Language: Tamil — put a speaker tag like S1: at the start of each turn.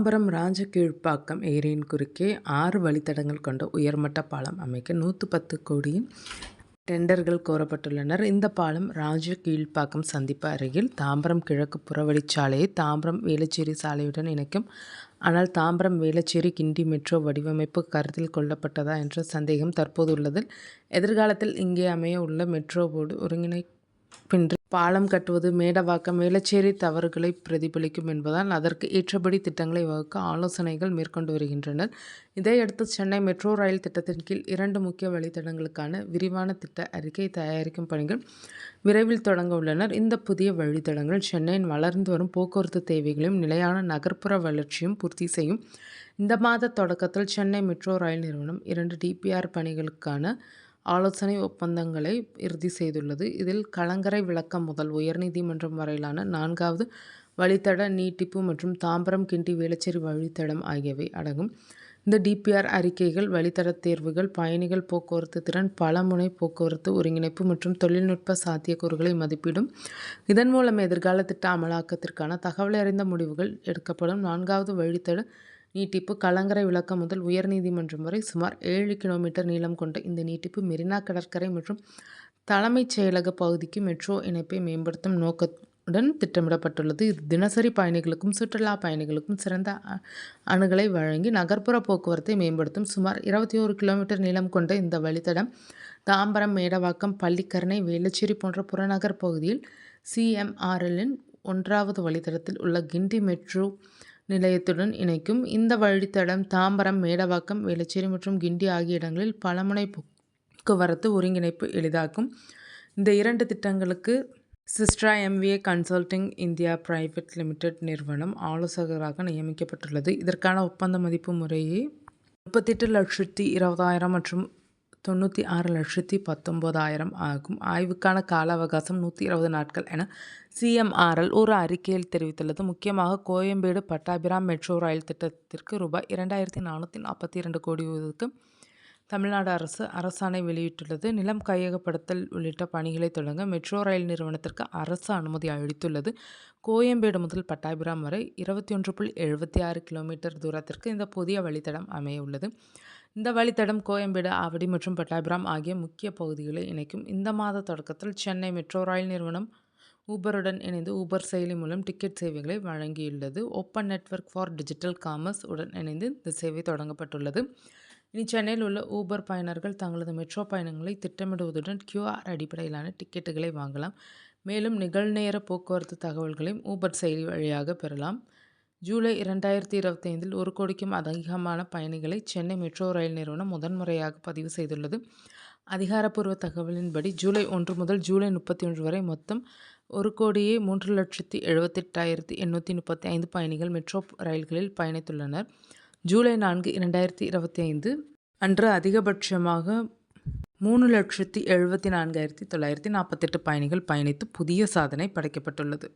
S1: தாம்பரம் ராஜகீழ்ப்பாக்கம் ஏரியின் குறுக்கே 6 வழித்தடங்கள் கொண்ட உயர்மட்ட பாலம் அமைக்க 110 கோடியின் டெண்டர்கள் கோரப்பட்டுள்ளனர். இந்த பாலம் ராஜகீழ்ப்பாக்கம் சந்திப்பு அருகில் தாம்பரம் கிழக்கு புறவழிச்சாலையை தாம்பரம் வேளச்சேரி சாலையுடன் இணைக்கும். ஆனால் தாம்பரம் வேளச்சேரி கிண்டி மெட்ரோ வடிவமைப்பு கருத்தில் கொள்ளப்பட்டதா என்ற சந்தேகம் தற்போது உள்ளது. எதிர்காலத்தில் இங்கே அமைய உள்ள மெட்ரோ போர்டு ஒருங்கிணைப்பின்றி பாலம் கட்டுவது மேடவாக்கம் வேளச்சேரி தவறுகளை பிரதிபலிக்கும் என்பதால் அதற்கு ஏற்றபடி திட்டங்களை வகுக்க ஆலோசனைகள் மேற்கொண்டு வருகின்றனர். இதையடுத்து சென்னை மெட்ரோ ரயில் திட்டத்தின் கீழ் 2 முக்கிய வழித்தடங்களுக்கான விரிவான திட்ட அறிக்கை தயாரிக்கும் பணிகள் விரைவில் தொடங்க உள்ளனர். இந்த புதிய வழித்தடங்கள் சென்னையின் வளர்ந்து வரும் போக்குவரத்து தேவைகளையும் நிலையான நகர்ப்புற வளர்ச்சியும் பூர்த்தி செய்யும். இந்த மாத தொடக்கத்தில் சென்னை மெட்ரோ ரயில் நிறுவனம் 2 டிபிஆர் பணிகளுக்கான ஆலோசனை ஒப்பந்தங்களை இறுதி செய்துள்ளது. இதில் கலங்கரை விளக்கம் முதல் உயர்நீதிமன்றம் வரையிலான 4வது வழித்தட நீட்டிப்பு மற்றும் தாம்பரம் கிண்டி வேளச்சேரி வழித்தடம் ஆகியவை அடங்கும். இந்த டிபிஆர் அறிக்கைகள் வழித்தட தேர்வுகள், பயணிகள் போக்குவரத்து திறன், பலமுனை போக்குவரத்து ஒருங்கிணைப்பு மற்றும் தொழில்நுட்ப சாத்தியக்கூறுகளை மதிப்பிடும். இதன் மூலம் எதிர்கால திட்ட அமலாக்கத்திற்கான தகவலறிந்த முடிவுகள் எடுக்கப்படும். 4வது வழித்தட நீட்டிப்பு கலங்கரை விளக்கம் முதல் உயர்நீதிமன்றம் வரை சுமார் 7 கிலோமீட்டர் நீளம் கொண்ட இந்த நீட்டிப்பு மெரினா கடற்கரை மற்றும் தலைமைச் செயலக பகுதிக்கு மெட்ரோ இணைப்பை மேம்படுத்தும் நோக்கத்துடன் திட்டமிடப்பட்டுள்ளது. இது தினசரி பயணிகளுக்கும் சுற்றுலா பயணிகளுக்கும் சிறந்த அணுகலை வழங்கி நகர்ப்புற போக்குவரத்தை மேம்படுத்தும். சுமார் 21 கிலோமீட்டர் நீளம் கொண்ட இந்த வழித்தடம் தாம்பரம், மேடவாக்கம், பள்ளிக்கரணை, வேளச்சேரி போன்ற புறநகர் பகுதியில் சிஎம்ஆர்எல்லின் 1வது வழித்தடத்தில் உள்ள கிண்டி மெட்ரோ நிலையத்துடன் இணைக்கும். இந்த வழித்தடம் தாம்பரம், மேடவாக்கம், வேளச்சேரி மற்றும் கிண்டி ஆகிய இடங்களில் பலமுனை போக்குவரத்து ஒருங்கிணைப்பு எளிதாக்கும். இந்த 2 திட்டங்களுக்கு Systra MVA consulting India private limited நிறுவனம் ஆலோசகராக நியமிக்கப்பட்டுள்ளது. இதற்கான ஒப்பந்த மதிப்பு முறையே 38,20,000 மற்றும் 96,19,000 ஆகும். ஆய்வுக்கான கால அவகாசம் 120 நாட்கள் என சிஎம்ஆர்எல் ஒரு அறிக்கையில் தெரிவித்துள்ளது. முக்கியமாக கோயம்பேடு பட்டாபிராம் மெட்ரோ ரயில் திட்டத்திற்கு ரூபாய் 2,442 கோடி ஒதுக்க தமிழ்நாடு அரசு அரசாணை வெளியிட்டுள்ளது. நிலம் கையகப்படுத்தல் உள்ளிட்ட பணிகளை தொடங்க மெட்ரோ ரயில் நிறுவனத்திற்கு அரசு அனுமதி அளித்துள்ளது. கோயம்பேடு முதல் பட்டாபிராம் வரை 21.76 கிலோமீட்டர் தூரத்திற்கு இந்த புதிய வழித்தடம் அமைய உள்ளது. இந்த வழித்தடம் கோயம்பேடு, ஆவடி மற்றும் பட்டாபிராம் ஆகிய முக்கிய பகுதிகளை இணைக்கும். இந்த மாத தொடக்கத்தில் சென்னை மெட்ரோ ரயில் நிறுவனம் ஊபருடன் இணைந்து ஊபர் செயலி மூலம் டிக்கெட் சேவைகளை வழங்கியுள்ளது. Open network for digital commerce உடன் இணைந்து இந்த சேவை தொடங்கப்பட்டுள்ளது. இனி சென்னையில் உள்ள ஊபர் பயனர்கள் தங்களது மெட்ரோ பயணங்களை திட்டமிடுவதுடன் கியூஆர் அடிப்படையிலான டிக்கெட்டுகளை வாங்கலாம். மேலும் நிகழ்நேர போக்குவரத்து தகவல்களையும் ஊபர் செயலி வழியாக பெறலாம். ஜூலை 2025 1 கோடிக்கும் அதிகமான பயணிகளை சென்னை மெட்ரோ ரயில் நிறுவனம் முதன்முறையாக பதிவு செய்துள்ளது. அதிகாரப்பூர்வ தகவலின்படி ஜூலை 1 முதல் ஜூலை 31 வரை மொத்தம் 1,03,78,835 பயணிகள் மெட்ரோ ரயில்களில் பயணித்துள்ளனர். ஜூலை 4, 2025 அன்று அதிகபட்சமாக 3,74,948 பயணிகள் பயணித்து புதிய சாதனை படைக்கப்பட்டுள்ளது.